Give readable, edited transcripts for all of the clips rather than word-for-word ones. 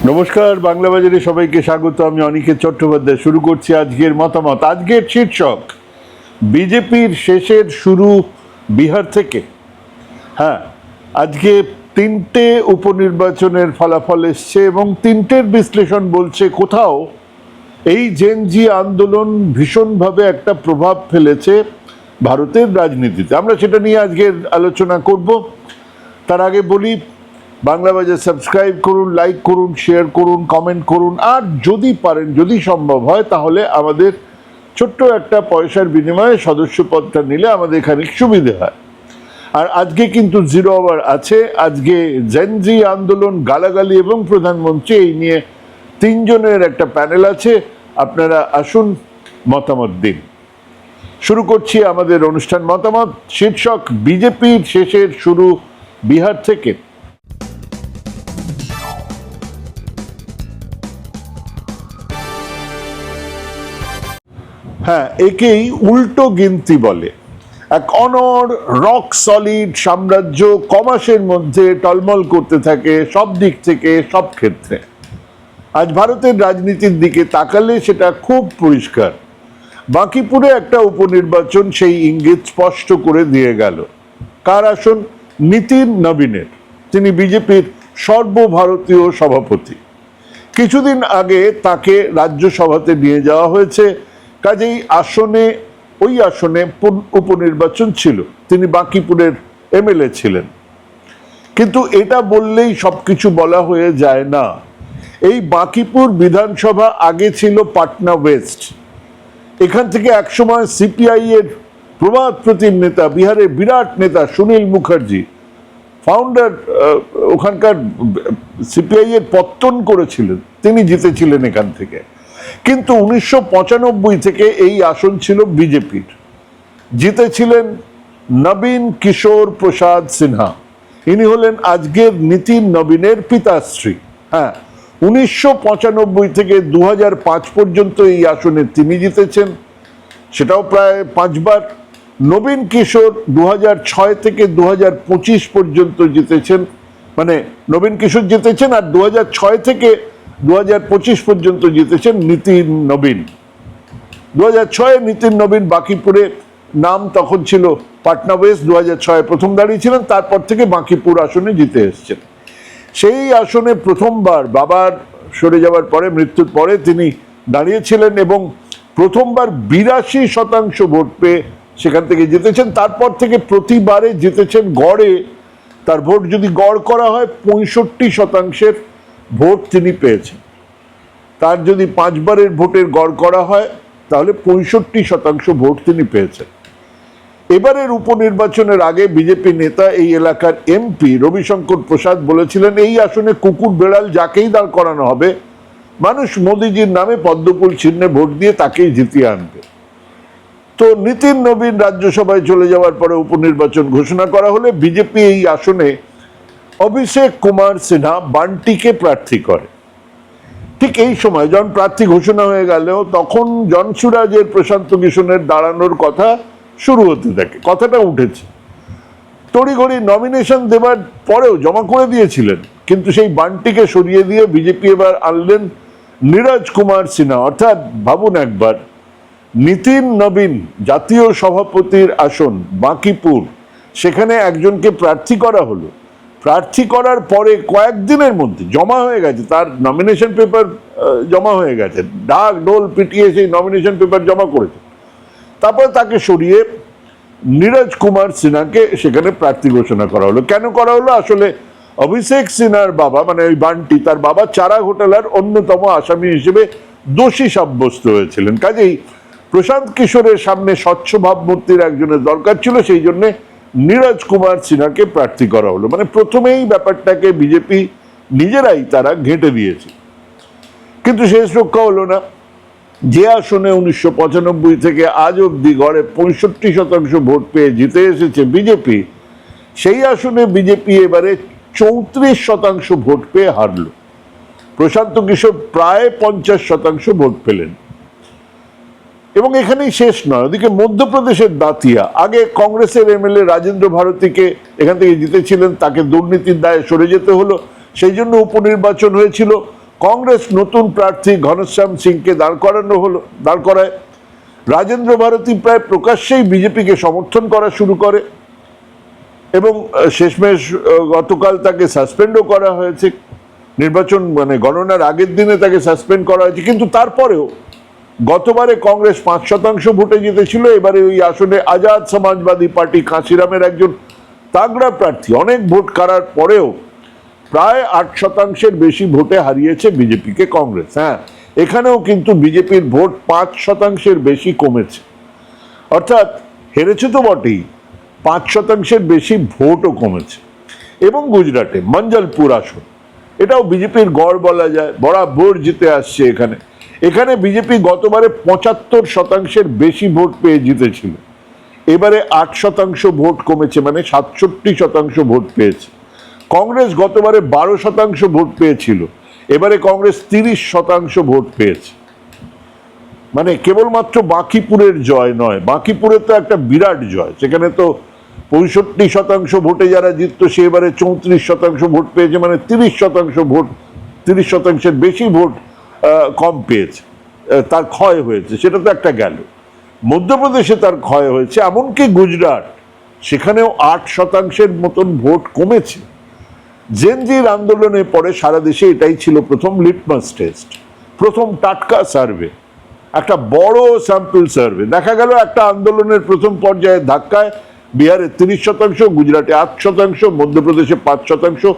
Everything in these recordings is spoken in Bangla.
নমস্কার, বাংলা বাজারে সবাইকে স্বাগত। আমি অনিকেত চট্টোপাধ্যায়। শুরু করছি আজকের মতামত। আজকের শীর্ষক বিজেপির শেষের শুরু বিহার থেকে। হ্যাঁ, আজকে তিনটে উপনির্বাচনের ফলাফল এসছে এবং তিনটের বিশ্লেষণ বলছে কোথাও এই জেনজি আন্দোলন ভীষণভাবে একটা প্রভাব ফেলেছে ভারতের রাজনীতিতে। আমরা সেটা নিয়ে আজকের আলোচনা করব। তার আগে বলি, বাংলা বাজার সাবস্ক্রাইব করুন, লাইক করুন, শেয়ার করুন, কমেন্ট করুন, আর যদি পারেন, যদি সম্ভব হয়, তাহলে আমাদের ছোট্ট একটা পয়সার বিনিময়ে সদস্যপদটা নিলে আমাদের খানিক সুবিধে হয়। আর আজকে কিন্তু জিরো আওয়ার আছে। আজকে জেনজি আন্দোলন, গালাগালি এবং প্রধানমন্ত্রী, এই নিয়ে তিনজনের একটা প্যানেল আছে। আপনারা আসুন, মতামত দিন। শুরু করছি আমাদের অনুষ্ঠান মতামত। শীর্ষক বিজেপির শেষের শুরু বিহার থেকে। হ্যাঁ, একেই উল্টো গিনতি বলে। এক অনড় রক সলিড সাম্রাজ্য কমাসের মধ্যে টলমল করতে থাকে সব দিক থেকে, সব ক্ষেত্রে। আজ ভারতের রাজনীতির দিকে তাকালে সেটা খুব পরিষ্কার। বাঁকিপুরে একটা উপনির্বাচন সেই ইঙ্গিত স্পষ্ট করে দিয়ে গেল। কার আসন? নীতিন নবীনের। তিনি বিজেপির সর্বভারতীয় সভাপতি। কিছুদিন আগে তাকে রাজ্যসভাতে নিয়ে যাওয়া হয়েছে, কাজেই ওই আসনে উপনির্বাচন ছিল। তিনি বাঁকিপুরের এমএলএ ছিলেন। কিন্তু এটা বললেই সবকিছু বলা হয়ে যায় না। এই বাঁকিপুর বিধানসভা আগে ছিল পাটনা ওয়েস্ট। এখান থেকে একসময় সিপিআই এর প্রবাদ প্রতিম নেতা, বিহারের বিরাট নেতা সুনীল মুখার্জি, ফাউন্ডার, ওখানকার সিপিআই এর পত্তন করেছিলেন, তিনি জিতেছিলেন এখান থেকে। কিন্তু 1995 থেকে এই আসন ছিল বিজেপির। জিতেছিলেন নবীন কিশোর প্রসাদ সিনহা। ইনি হলেন আজকের নীতিন নবীনের পিতাশ্রী। হ্যাঁ, 1995 থেকে 2005 পর্যন্ত এই আসনে তিনি জিতেছেন, সেটাও প্রায় 5 বার। নবীন কিশোর 2006 থেকে 2025 পর্যন্ত জিতেছেন, মানে নবীন কিশোর জিতেছেন, আর 2006 থেকে 2025 পর্যন্ত জিতেছেন নীতিন নবীন। 2006 নীতিন নবীন বাঁকিপুরে, নাম তখন ছিল পাটনা ওয়েস্ট। 2006 প্রথম দাঁড়িয়েছিলেন, তারপর থেকে বাঁকিপুর আসনে জিতে এসছেন। সেই আসনে প্রথমবার বাবার সরে যাওয়ার পরে, মৃত্যুর পরে তিনি দাঁড়িয়েছিলেন এবং প্রথমবার 82% ভোট পেয়ে সেখান থেকে জিতেছেন। তারপর থেকে প্রতিবারে জিতেছেন গড়ে, তার ভোট যদি গড় করা হয় 65% ভোট তিনি পেয়েছেন। তার যদি 5 বারের ভোটের গড় করা হয় তাহলে 65% ভোট তিনি পেয়েছেন। এবারের উপনির্বাচনের আগে বিজেপি নেতা, এই এলাকার এমপি রবিশঙ্কর প্রসাদ বলেছিলেন, এই আসনে কুকুর বেড়াল যাকেই দাঁড় করানো হবে, মানুষ মোদিজির নামে পদ্মফুল চিহ্নে ভোট দিয়ে তাকেই জিতিয়ে আনবে। তো নীতিন নবীন রাজ্যসভায় চলে যাওয়ার পরে উপনির্বাচন ঘোষণা করা হলে বিজেপি এই আসনে অভিষেক কুমার সিনহা বান্টিকে প্রার্থী করে। ঠিক এই সময় যখন প্রার্থী ঘোষণা হয়ে গেল, তখন জনসুরাজের প্রশান্ত কিশোরের দাঁড়ানোর কথা শুরু হতে থাকে, কথাটা উঠেছে। তড়িঘড়ি নমিনেশন দেবার পরেও জমা করে দিয়েছিলেন, কিন্তু সেই বান্টিকে সরিয়ে দিয়ে বিজেপি এবার আনলেন নীরজ কুমার সিনহা। অর্থাৎ ভাবুন একবার, নীতিন নবীন জাতীয় সভাপতির আসন বাঁকিপুর, সেখানে একজনকে প্রার্থী করা হলো। প্রার্থী করার পরে কয়েকদিনের মধ্যে জমা হয়ে গেছে, তার নমিনেশন পেপার জমা হয়ে গেছে, ডাক ডোল পিটিয়ে সেই নমিনেশন পেপার জমা করেছে। তারপরে তাকে সরিয়ে নীরজ কুমার সিনহাকে সেখানে প্রার্থী ঘোষণা করা হলো। কেন করা হলো? আসলে অভিষেক সিনহার বাবা, মানে ওই বান্টি, তার বাবা চারা ঘোটালার অন্যতম আসামি হিসেবে দোষী সাব্যস্ত হয়েছিলেন। কাজেই প্রশান্ত কিশোরের সামনে স্বচ্ছ ভাবমূর্তির একজনের দরকার ছিল, সেই জন্য নীরজ কুমার সিনহাকে প্রার্থী করা হলো। মানে প্রথমেই ব্যাপারটাকে বিজেপি নিজেরাই তারা ঘেঁটে দিয়েছে। কিন্তু শেষ রক্ষা হলো না। যে আসনে 1995 থেকে আজ অব্দি গড়ে 65% ভোট পেয়ে জিতে এসেছে বিজেপি, সেই আসনে বিজেপি এবারে 34% ভোট পেয়ে হারল। প্রশান্ত কিশোর প্রায় 50% ভোট পেলেন। এবং এখানেই শেষ নয়, ওদিকে মধ্যপ্রদেশের দাতিয়া, আগে কংগ্রেসের এমএলএ রাজেন্দ্র ভারতীকে এখান থেকে জিতেছিলেন, তাকে দুর্নীতির দায়ে সরে যেতে হলো, সেই জন্য উপনির্বাচন হয়েছিল। কংগ্রেস নতুন প্রার্থী ঘনশ্যাম সিংকে দাঁড় করায়। রাজেন্দ্র ভারতী প্রায় প্রকাশ্যেই বিজেপিকে সমর্থন করা শুরু করে এবং শেষমেশ গতকাল তাকে সাসপেন্ডও করা হয়েছে। নির্বাচন মানে গণনার আগের দিনে তাকে সাসপেন্ড করা হয়েছে, কিন্তু তারপরেও গতবারে কংগ্রেস 5% ভোটে জিতেছিল, এবারে ওই আসনে আজাদ সমাজবাদী পার্টি কাঁচিরামের একজন তাগড়া প্রার্থী অনেক ভোট কাড়ার পরেও প্রায় 8% বেশি ভোটে হারিয়েছে বিজেপিকে কংগ্রেস। হ্যাঁ, এখানেও কিন্তু বিজেপির ভোট 5% বেশি কমেছে, অর্থাৎ হেরেছে তো বটেই, 5% বেশি ভোটও কমেছে। এবং গুজরাটে মঞ্জলপুর আসন, এটাও বিজেপির গড় বলা যায়, বরাবর জিতে আসছে। এখানে বিজেপি গতবারে 75% বেশি ভোট পেয়ে জিতেছিল, এবারে 8% ভোট কমেছে, মানে 67% ভোট পেয়েছে। কংগ্রেস গতবারে 12% ভোট পেয়েছিল, এবারে কংগ্রেস 30% ভোট পেয়েছে। মানে কেবলমাত্র বাঁকিপুরের জয় নয়, বাঁকিপুরে তো একটা বিরাট জয়, সেখানে তো 65% ভোটে যারা জিততো সে এবারে 34% ভোট পেয়েছে, মানে 30% ভোট, 30%-এর বেশি ভোট কম পেয়েছে, তার ক্ষয় হয়েছে, সেটা তো একটা গেল। মধ্যপ্রদেশে তার ক্ষয় হয়েছে, এমনকি গুজরাট, সেখানেও 8% মতন ভোট কমেছে। জেনজির আন্দোলনের পরে সারা দেশে এটাই ছিল প্রথম লিটমাস টেস্ট, প্রথম টাটকা সার্ভে, একটা বড় স্যাম্পল সার্ভে। দেখা গেল একটা আন্দোলনের প্রথম পর্যায়ে ধাক্কায় বিহারে 30%, গুজরাটে 8%, মধ্যপ্রদেশে 5%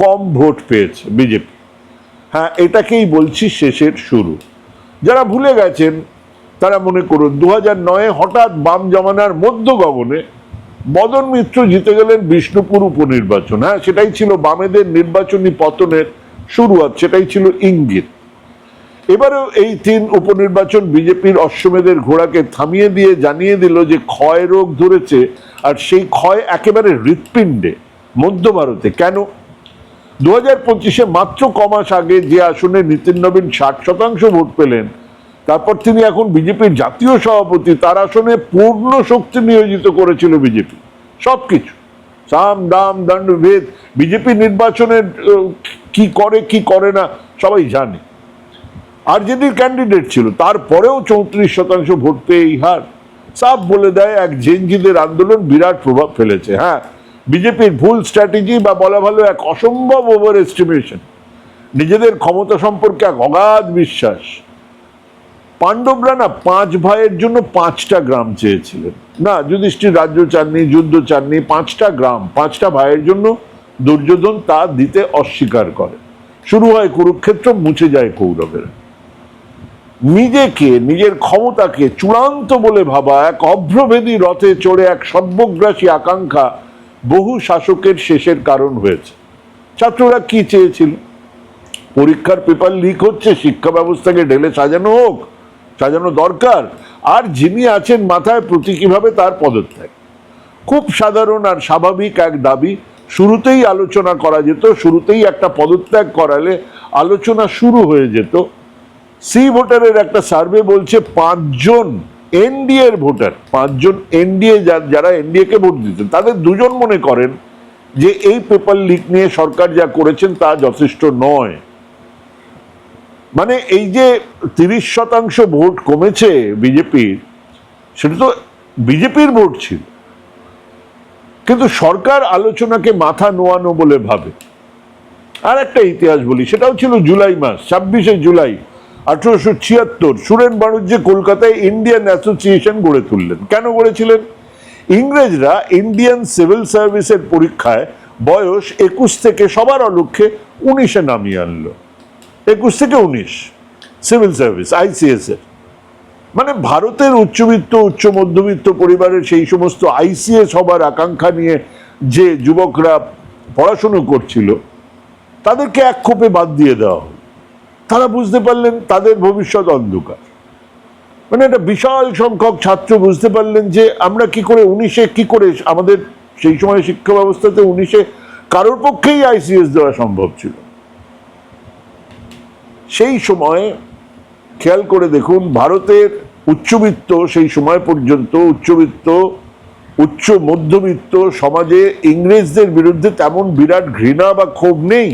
কম ভোট পেয়েছে বিজেপি। হ্যাঁ, এটাকেই বলছি শেষের শুরু। যারা ভুলে গেছেন তারা মনে করুন 2009-এ হঠাৎ বাম জমানার মধ্য গগনে মদন মিত্র জিতে গেলেন বিষ্ণুপুর উপনির্বাচন। হ্যাঁ, সেটাই ছিল বামেদের নির্বাচনী পতনের শুরুয়াত, সেটাই ছিল ইঙ্গিত। এবারেও এই 3 উপনির্বাচন বিজেপির অশ্বমেধের ঘোড়াকে থামিয়ে দিয়ে জানিয়ে দিল যে ক্ষয় রোগ ধরেছে, আর সেই ক্ষয় একেবারে হৃৎপিণ্ডে, মধ্য ভারতে। কেন? 2025-এ মাত্র কমাস আগে যে আসনে নীতিন নবীন 60% ভোট পেলেন, তারপর তিনি এখন বিজেপির জাতীয় সভাপতি, তার আসনে পূর্ণ শক্তি নিয়োজিত করেছিল বিজেপি। সবকিছু, সাম দাম দণ্ড ভেদ, বিজেপি নির্বাচনের কি করে কি করে না সবাই জানে। আরজেডির ক্যান্ডিডেট ছিল, তারপরেও 34% ভোট পেয়ে এই হার সাফ বলে দেয় এক জেনজিদের আন্দোলন বিরাট প্রভাব ফেলেছে। হ্যাঁ, বিজেপির ভুল স্ট্র্যাটেজি, বা বলা ভালো এক অসম্ভব ওভার এস্টিমেশন, নিজেদের ক্ষমতা সম্পর্কে এক অগাধ বিশ্বাস। পাণ্ডবরা না 5 ভাইয়ের জন্য 5টা গ্রাম চেয়েছিলেন, না যুধিষ্ঠির রাজ্য চাননি, যুদ্ধ চাননি, 5টা গ্রাম, 5টা ভাইয়ের জন্য। দুর্যোধন তা দিতে অস্বীকার করে, শুরু হয় কুরুক্ষেত্র, মুছে যায় কৌরবেরা। নিজেকে, নিজের ক্ষমতাকে চূড়ান্ত বলে ভাবা এক অভ্রভেদী রথে চড়ে এক সর্বগ্রাসী আকাঙ্ক্ষা বহু শাসকের শেষের কারণ হয়েছে। ছাত্ররা কি চেয়েছিল? পরীক্ষার পেপার লিক হচ্ছে, শিক্ষা ব্যবস্থাকে ঢেলে সাজানো হোক, সাজানো দরকার, আর যিনি আছেন মাথায় প্রতীকীভাবে তার পদত্যাগ। খুব সাধারণ আর স্বাভাবিক এক দাবি, শুরুতেই আলোচনা করা যেত, শুরুতেই একটা পদত্যাগ করালে আলোচনা শুরু হয়ে যেত। সি ভোটারের একটা সার্ভে বলছে 5 জন এনডিএর ভোটার, 5 জন এনডিএ, যারা এনডিএ কে ভোট দিতেন, তাদের 2 জন মনে করেন যে এই পেপার লিক নিয়ে সরকার যা করেছেন তা যথেষ্ট নয়। মানে এই যে 30% ভোট কমেছে বিজেপির, সেটা তো বিজেপির ভোট ছিল, কিন্তু সরকার আলোচনাকে মাথা নোয়ানো বলে ভাবে। আর একটা ইতিহাস বলি, সেটাও ছিল জুলাই মাস, 26শে জুলাই 1876, সুরেন বাণিজ্যে কলকাতায় ইন্ডিয়ান অ্যাসোসিয়েশন গড়ে তুললেন। কেন গড়েছিলেন? ইংরেজরা ইন্ডিয়ান সিভিল সার্ভিসের পরীক্ষায় বয়স 21 থেকে সবার অলক্ষ্যে 19-এ নামিয়ে আনলো। 21 থেকে 19 সিভিল সার্ভিস, আইসিএস এর। মানে ভারতের উচ্চবিত্ত, উচ্চ মধ্যবিত্ত পরিবারের সেই সমস্ত আইসিএস হবার আকাঙ্ক্ষা নিয়ে যে যুবকরা পড়াশুনো করছিল, তাদেরকে এক কোপে বাদ দিয়ে দেওয়া হলো। তারা বুঝতে পারলেন তাদের ভবিষ্যৎ অন্ধকার। মানে একটা বিশাল সংখ্যক ছাত্র বুঝতে পারলেন যে আমরা কি করে 19-এ, কি করে আমাদের সেই সময় শিক্ষা ব্যবস্থাতে 19-এ কারোর পক্ষেই আইসিএস দেওয়া সম্ভব ছিল। সেই সময় খেয়াল করে দেখুন, ভারতের উচ্চবিত্ত, সেই সময় পর্যন্ত উচ্চবিত্ত, উচ্চ মধ্যবিত্ত সমাজে ইংরেজদের বিরুদ্ধে তেমন বিরাট ঘৃণা বা ক্ষোভ নেই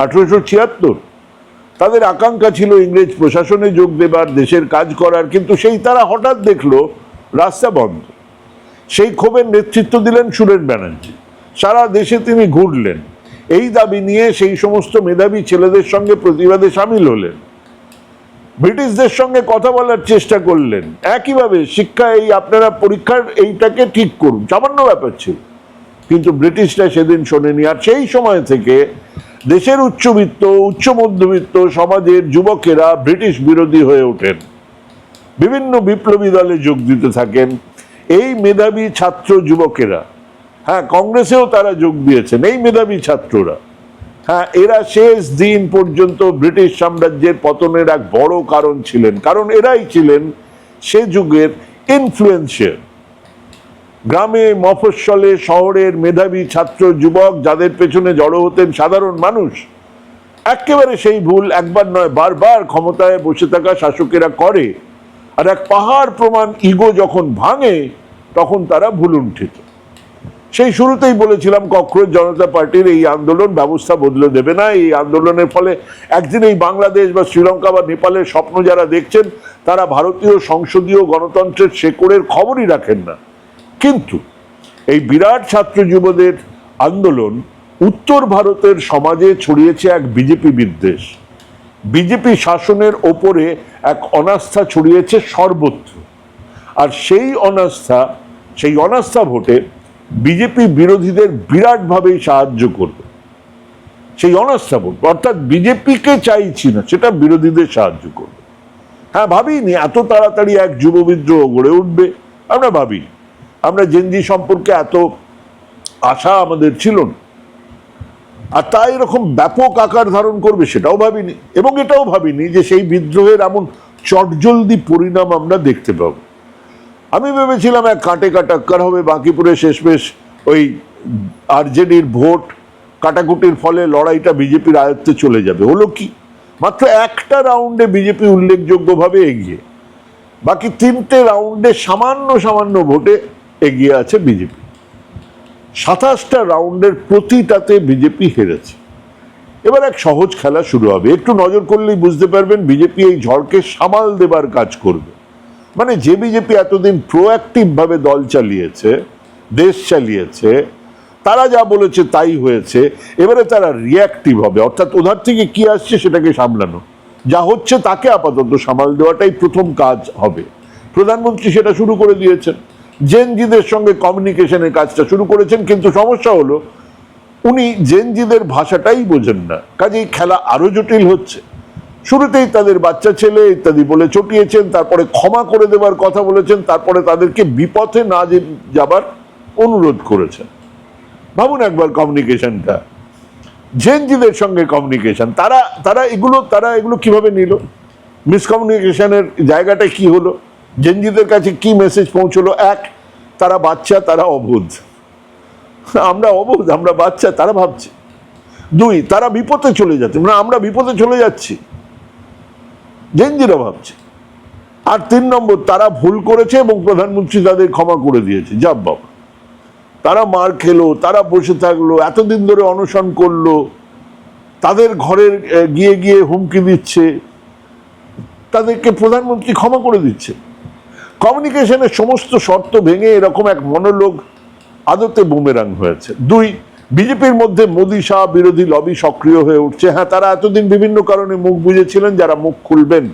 1876। তাদের আকাঙ্ক্ষা ছিল ইংরেজ প্রশাসনে যোগ দেবার, দেশের কাজ করার, কিন্তু সেই তারা হঠাৎ দেখলো রাস্তা বন্ধ। সেই ক্ষোভের নেতৃত্ব দিলেন সুরেন ব্যানার্জি। সারা দেশে তিনি ঘুরলেন, এই দাবি নিয়ে সেই সমস্ত মেধাবী ছেলেদের সঙ্গে প্রতিবাদে সামিল হলেন, ব্রিটিশদের সঙ্গে কথা বলার চেষ্টা করলেন। একইভাবে শিক্ষা, এই আপনারা পরীক্ষার এইটাকে ঠিক করুন, সামান্য ব্যাপার ছিল, কিন্তু ব্রিটিশরা সেদিন শোনেনি। আর সেই সময় থেকে দেশের উচ্চবিত্ত, উচ্চ মধ্যবিত্ত সমাজের যুবকেরা ব্রিটিশ বিরোধী হয়ে ওঠেন, বিভিন্ন বিপ্লবী দলে যোগ দিতে থাকেন। এই মেধাবী ছাত্র যুবকেরা, হ্যাঁ কংগ্রেসেও তারা যোগ দিয়েছেন, এই মেধাবী ছাত্ররা, হ্যাঁ এরা শেষ দিন পর্যন্ত ব্রিটিশ সাম্রাজ্যের পতনের এক বড় কারণ ছিলেন, কারণ এরাই ছিলেন সে যুগের ইনফ্লুয়েন্সিয়াল। গ্রামে, মফস্বলে, শহরের মেধাবী ছাত্র যুবক যাদের পেছনে জড়ো হতেন সাধারণ মানুষ, একেবারে সেই ভুল একবার নয় বারবার ক্ষমতায় বসে থাকা শাসকেরা করে। আর এক পাহাড় প্রমাণ ইগো যখন ভাঙে তখন তারা ভুলুণ্ঠিত। সেই শুরুতেই বলেছিলাম, ককরোচ জনতা পার্টির এই আন্দোলন ব্যবস্থা বদলে দেবে না। এই আন্দোলনের ফলে একদিন এই বাংলাদেশ বা শ্রীলঙ্কা বা নেপালের স্বপ্ন যারা দেখছেন, তারা ভারতীয় সংসদীয় গণতন্ত্রের শেকড়ের খবরই রাখেন না। কিন্তু এই বিরাট ছাত্র যুবদের আন্দোলন উত্তর ভারতের সমাজে ছড়িয়েছে এক বিজেপি বিদ্বেষ, বিজেপি শাসনের ওপরে এক অনাস্থা ছড়িয়েছে সর্বত্র। আর সেই অনাস্থা ভোটে বিজেপি বিরোধীদের বিরাটভাবেই সাহায্য করবে। সেই অনাস্থা ভোট অর্থাৎ বিজেপিকে চাইছি না, সেটা বিরোধীদের সাহায্য করবে। হ্যাঁ, ভাবিনি এত তাড়াতাড়ি এক যুব বিদ্রোহ গড়ে উঠবে, আমরা ভাবিনি। আমরা জেনজি সম্পর্কে এত আশা আমাদের ছিল না, আর তা এরকম ব্যাপক আকার ধারণ করবে সেটাও ভাবিনি। এবং এটাও ভাবিনি যে সেই বিদ্রোহের এমন চটজলদি পরিণাম আমরা দেখতে পাবো। আমি ভেবেছিলাম এক কাটে কাটাক্কার হবে, বাঁকিপুরে শেষমেশ ওই আরজেডির ভোট কাটাকুটির ফলে লড়াইটা বিজেপির আয়ত্তে চলে যাবে। হলো কি, মাত্র একটা রাউন্ডে বিজেপি উল্লেখযোগ্যভাবে এগিয়ে, বাকি তিনটে রাউন্ডে সামান্য সামান্য ভোটে এগিয়ে আছে বিজেপি। 27টা রাউন্ডের প্রতিটাতে বিজেপি হেরেছে। এবার এক সহজ খেলা শুরু হবে, একটু নজর করলেই বুঝতে পারবেন বিজেপি এই ঝড়কে সামাল দেবার কাজ করবে। মানে যে বিজেপি এতদিন প্রোঅ্যাক্টিভ ভাবে দল চালিয়েছে, দেশ চালিয়েছে, তারা যা বলেছে তাই হয়েছে, এবারে তারা রিঅ্যাক্টিভ হবে, অর্থাৎ ওধার থেকে কি আসছে সেটাকে সামলানো, যা হচ্ছে তাকে আপাতত সামাল দেওয়াটাই প্রথম কাজ হবে। প্রধানমন্ত্রী সেটা শুরু করে দিয়েছেন, জেনজিদের সঙ্গে কমিউনিকেশনের কাজটা শুরু করেছেন, কিন্তু সমস্যা হলো উনি জেনজিদের ভাষাটাই বোঝেন না, কাজেই খেলা আরো জটিল হচ্ছে। শুরুতেই তাদের বাচ্চা ছেলে ইত্যাদি বলে চটিয়েছেন, তারপরে ক্ষমা করে দেবার কথা বলেছেন, তারপরে তাদেরকে বিপথে না যাবার অনুরোধ করেছেন। ভাবুন একবার কমিউনিকেশনটা, জেনজিদের সঙ্গে কমিউনিকেশন, তারা এগুলো কিভাবে নিল, মিসকমিউনিকেশনের জায়গাটা কি হলো, জেনজিদের কাছে কি মেসেজ পৌঁছলো? এক, তারা বাচ্চা, তারা অবোধ, আমরা অবোধ, আমরা বাচ্চা, তারা ভাবছে। দুই, তারা বিপদে চলে যাচ্ছে, মানে আমরা বিপদে চলে যাচ্ছি, জেনজিরা ভাবছে। আর 3 নম্বর, তারা ভুল করেছে এবং প্রধানমন্ত্রী তাদের ক্ষমা করে দিয়েছে। যা বাবা, তারা মার খেলো, তারা বসে থাকলো, এতদিন ধরে অনশন করলো, তাদের ঘরের গিয়ে গিয়ে হুমকি দিচ্ছে, তাদেরকে প্রধানমন্ত্রী ক্ষমা করে দিচ্ছে। কমিউনিকেশনের সমস্ত শর্ত ভেঙে এরকম এক মনোলোগ আদতে বুমেরাং হয়েছে। দুই, বিজেপির মধ্যে মোদি শাহ বিরোধী লবি সক্রিয় হয়ে উঠছে। হ্যাঁ, তারা এতদিন বিভিন্ন কারণে মুখ বুঝেছিলেন, যারা মুখ খুলবেন।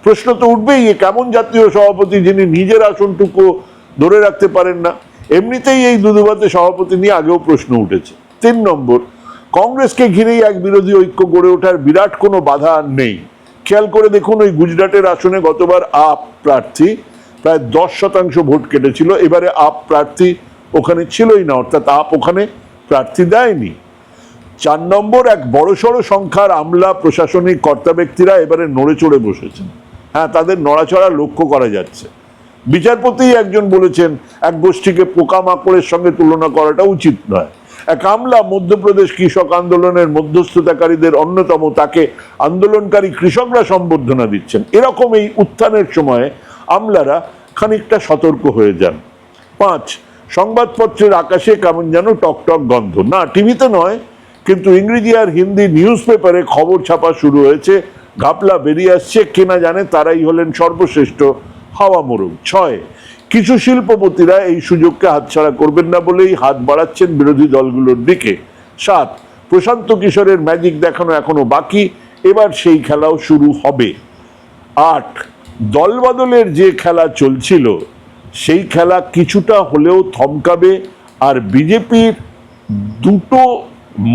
প্রশ্ন তো উঠবেই, কেমন জাতীয় সভাপতি যিনি নিজের আসনটুকু ধরে রাখতে পারেন না। এমনিতেই এই দুদুভাতে সভাপতি নিয়ে আগেও প্রশ্ন উঠেছে। 3 নম্বর, কংগ্রেসকে ঘিরেই এক বিরোধী ঐক্য গড়ে ওঠার বিরাট কোনো বাধা আর নেই। খেয়াল করে দেখুন, ওই গুজরাটের আসনে গতবার আপ প্রার্থী প্রায় 10% ভোট কেটেছিল, এবারে আপ প্রার্থী ওখানে ছিলই না, অর্থাৎ আপ ওখানে প্রার্থী দেয়নি। 4 নম্বর, এক বড়সড় সংখ্যার আমলা প্রশাসনিক কর্তা ব্যক্তিরা এবারে নড়ে চড়ে বসেছেন। হ্যাঁ, তাদের নড়াচড়া লক্ষ্য করা যাচ্ছে। বিচারপতি একজন বলেছেন, এক গোষ্ঠীকে পোকামাকড়ের সঙ্গে তুলনা করাটা উচিত নয়। এক আমলা মধ্যপ্রদেশ কৃষক আন্দোলনের মধ্যস্থতাকারীদের অন্যতম, তাকে আন্দোলনকারী কৃষকরা সম্বর্ধনা দিচ্ছেন। এরকম এই উত্থানের সময় আমলারা খানিকটা সতর্ক হয়ে যান। 5, সংবাদপত্রের আকাশে কেমন যেন টকটক গন্ধ। না, টিভিতে নয়, কিন্তু ইংরেজি আর হিন্দি নিউজ পেপারে খবর ছাপা শুরু হয়েছে ঘাপলা বেরিয়ে আসছে, কেনা জানে তারাই হলেন সর্বশ্রেষ্ঠ হাওয়া মোরগ। 6, কিছু শিল্পপতিরা এই সুযোগকে হাতছাড়া করবেন না বলেই হাত বাড়াচ্ছেন বিরোধী দলগুলোর দিকে। 7, প্রশান্ত কিশোরের ম্যাজিক দেখানো এখনো বাকি, এবার সেই খেলাও শুরু হবে। 8, দলবদলের যে খেলা চলছিল সেই খেলা কিছুটা হলেও থমকাবে, আর বিজেপির দুটো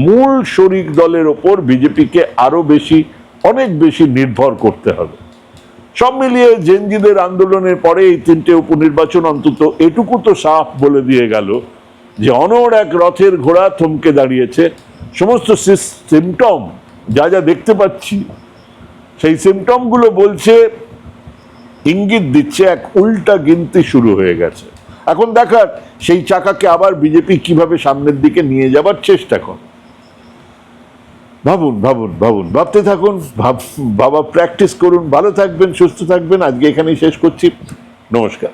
মূল শরিক দলের ওপর বিজেপিকে আরো বেশি, অনেক বেশি নির্ভর করতে হবে। সব মিলিয়ে জেনজিদের আন্দোলনের পরে এই 3টে উপনির্বাচন অন্তত এটুকু তো সাফ বলে দিয়ে গেল যে অনড় এক রথের ঘোড়া থমকে দাঁড়িয়েছে। সমস্ত সিমটম যা যা দেখতে পাচ্ছি, সেই সিমটমগুলো বলছে, ইঙ্গিত দিচ্ছে এক উল্টা গিনতি শুরু হয়ে গেছে। এখন দেখার সেই চাকাকে আবার বিজেপি কিভাবে সামনের দিকে নিয়ে যাবার চেষ্টা করে। ভাবুন ভাবুন ভাবুন, ভাবতে থাকুন, বাবা প্র্যাকটিস করুন। ভালো থাকবেন, সুস্থ থাকবেন। আজকে এখানেই শেষ করছি। নমস্কার।